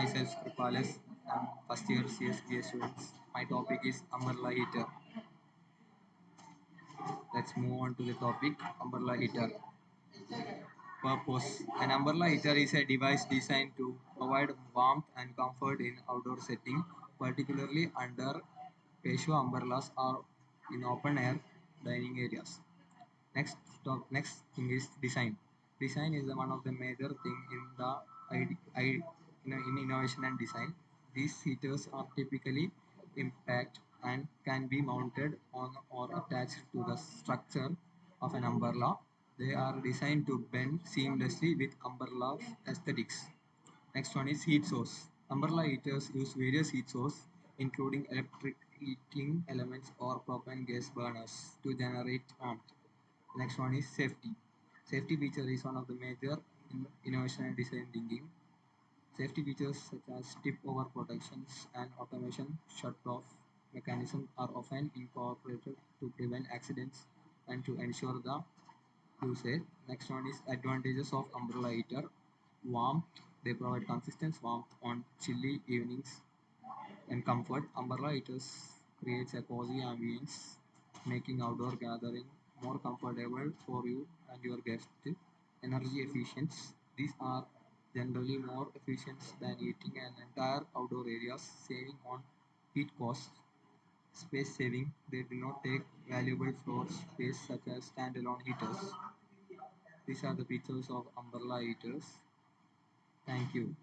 myself Kripal. I'm first year CSBA students. My topic is umbrella heater. Let's move on to the topic umbrella heater. Purpose: an umbrella heater is a device designed to provide warmth and comfort in outdoor setting, particularly under patio umbrellas or in open air dining areas. Next thing is design. Design is one of the major thing in the in innovation and design. These heaters are typically impact and can be mounted on or attached to the structure of an umbrella. They are designed to bend seamlessly with umbrella aesthetics. Next one is heat source. Umbrella heaters use various heat sources, including electric heating elements or propane gas burners, to generate warmth. Next one is safety. Safety feature is one of the major innovation and design thinking. Safety features such as tip over protections and automation shut-off mechanisms are often incorporated to prevent accidents and to ensure the usage. Next one is advantages of umbrella heater. Warmth. They provide consistent warmth on chilly evenings and comfort. Umbrella heaters creates a cozy ambience, making outdoor gathering more comfortable for you and your guests. Energy efficient. These are generally more efficient than heating an entire outdoor area, saving on heat costs. Space saving. They do not take valuable floor space such as standalone heaters. These are the features of umbrella heaters. Thank you.